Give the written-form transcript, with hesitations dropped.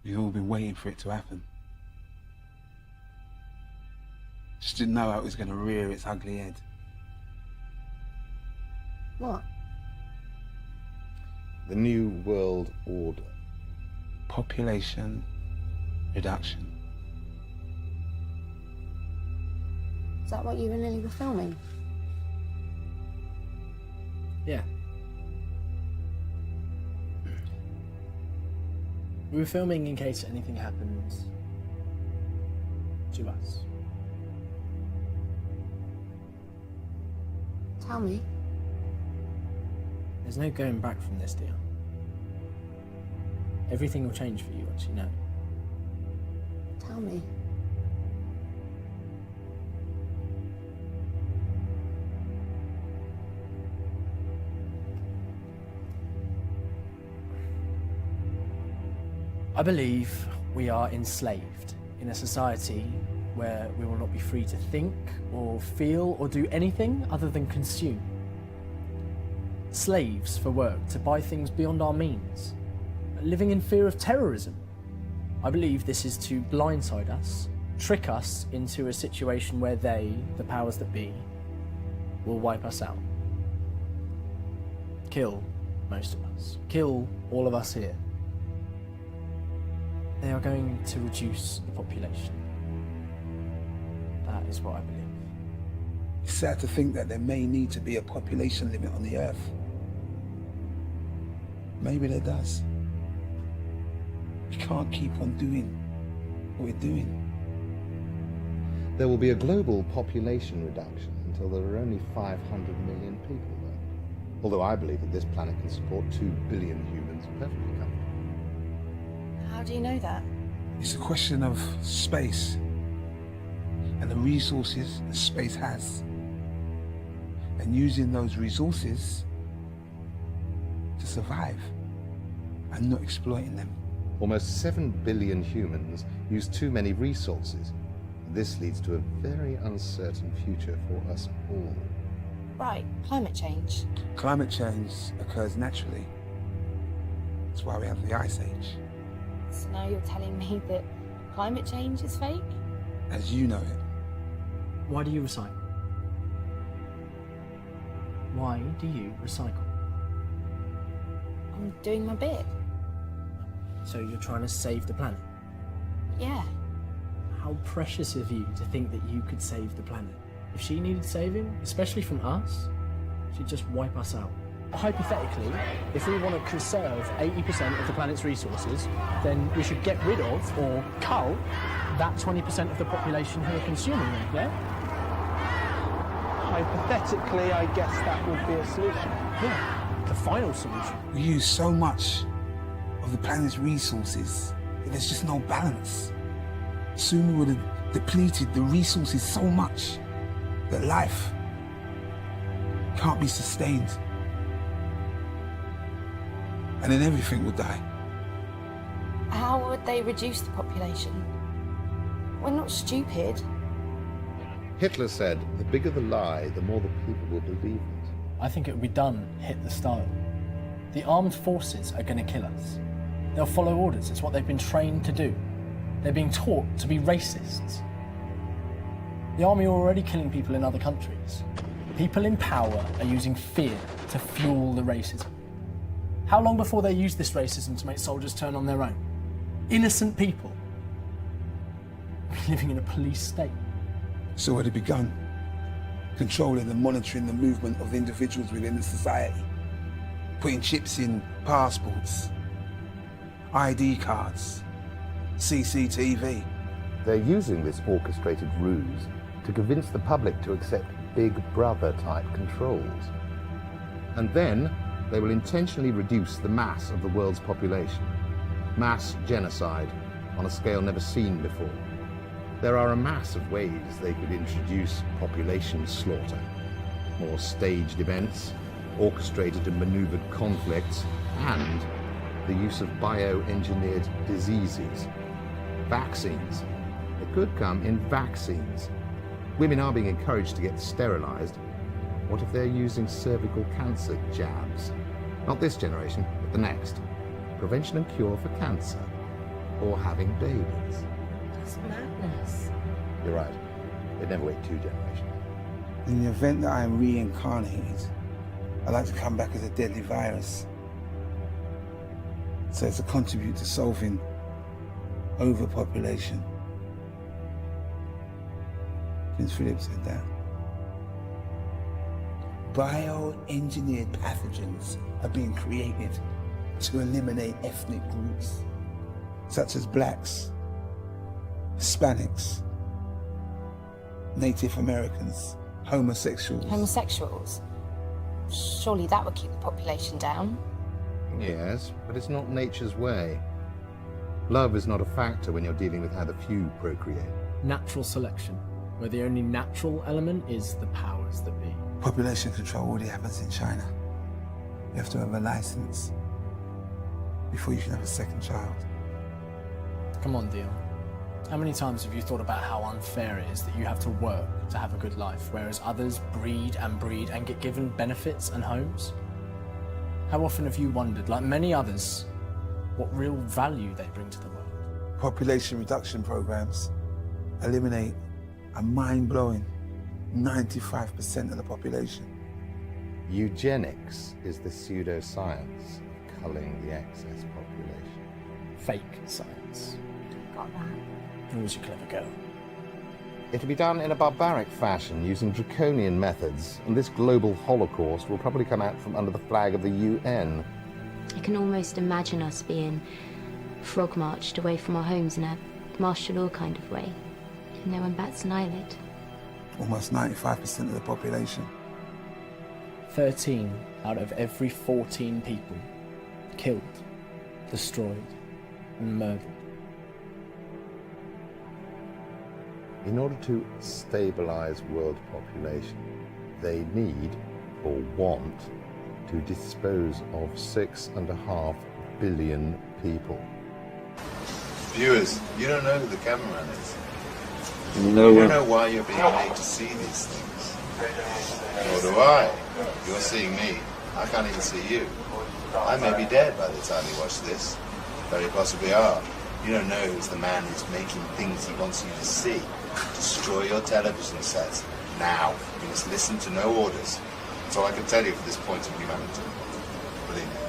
We've all been waiting for it to happen. Just didn't know how it was going to rear its ugly head. What? The New World Order. Population reduction. Is that what you and Lily were filming? Yeah. We were filming in case anything happens to us. Tell me. There's no going back from this, dear. Everything will change for you once you know. Tell me. I believe we are enslaved in a society where we will not be free to think or feel or do anything other than consume. Slaves for work to buy things beyond our means, living in fear of terrorism. I believe this is to blindside us, trick us into a situation where they, the powers that be, will wipe us out. Kill most of us. Kill all of us here. They are going to reduce the population. That is what I believe. It's sad to think that there may need to be a population limit on the Earth. Maybe there does. We can't keep on doing what we're doing. There will be a global population reduction until there are only 500 million people there. Although I believe that this planet can support 2 billion humans perfectly comfortably. How do you know that? It's a question of space and the resources that space has, and using those resources to survive and not exploiting them. Almost 7 billion humans use too many resources. This leads to a very uncertain future for us all. Right, climate change. Climate change occurs naturally. That's why we have the Ice Age. So now you're telling me that climate change is fake? As you know it. Why do you recycle? Why do you recycle? I'm doing my bit. So you're trying to save the planet? Yeah. How precious of you to think that you could save the planet. If she needed saving, especially from us, she'd just wipe us out. Hypothetically, if we want to conserve 80% of the planet's resources, then we should get rid of, or cull, that 20% of the population who are consuming them, yeah? Hypothetically, I guess that would be a solution. Yeah, the final solution. We use so much of the planet's resources that there's just no balance. Soon we would have depleted the resources so much that life can't be sustained. And then everything will die. How would they reduce the population? We're not stupid. Hitler said, the bigger the lie, the more the people will believe it. I think it would be done Hitler style. The armed forces are going to kill us. They'll follow orders. It's what they've been trained to do. They're being taught to be racists. The army are already killing people in other countries. People in power are using fear to fuel the racism. How long before they use this racism to make soldiers turn on their own? Innocent people living in a police state. It's already begun. Controlling and monitoring the movement of individuals within the society. Putting chips in passports, ID cards, CCTV. They're using this orchestrated ruse to convince the public to accept Big Brother-type controls. And then they will intentionally reduce the mass of the world's population. Mass genocide on a scale never seen before. There are a mass of ways they could introduce population slaughter. More staged events, orchestrated and maneuvered conflicts, and the use of bioengineered diseases. Vaccines. It could come in vaccines. Women are being encouraged to get sterilized. What if they're using cervical cancer jabs? Not this generation, but the next. Prevention and cure for cancer. or having babies. That's madness. You're right. They'd never wait 2 generations. In the event that I am reincarnated, I'd like to come back as a deadly virus. So as to contribute to solving overpopulation. Prince Philip said that. Bioengineered pathogens are being created to eliminate ethnic groups, such as blacks, Hispanics, Native Americans, homosexuals. Homosexuals? Surely that would keep the population down. Yes, but it's not nature's way. Love is not a factor when you're dealing with how the few procreate. Natural selection, where the only natural element is the powers that be. Population control already happens in China. You have to have a license before you can have a second child. Come on, Dion. How many times have you thought about how unfair it is that you have to work to have a good life, whereas others breed and get given benefits and homes? How often have you wondered, like many others, what real value they bring to the world? Population reduction programs eliminate a mind-blowing 95% of the population. Eugenics is the pseudoscience of culling the excess population. Fake science. Got that. Who's your clever girl? It'll be done in a barbaric fashion using draconian methods, and this global holocaust will probably come out from under the flag of the UN. I can almost imagine us being frog-marched away from our homes in a martial law kind of way. No one bats an eyelid. Almost 95% of the population. 13 out of every 14 people killed, destroyed, and murdered. In order to stabilize world population, they need, or want, to dispose of 6.5 billion people. Viewers, you don't know who the cameraman is. No You one. don't know why you're being made to see these things. Nor do I. You're seeing me. I can't even see you. I may be dead by the time you watch this. Very possibly are. You don't know who's the man who's making things he wants you to see. Destroy your television sets. Now. You must listen to no orders. That's all I can tell you for this point of humanity. Believe me.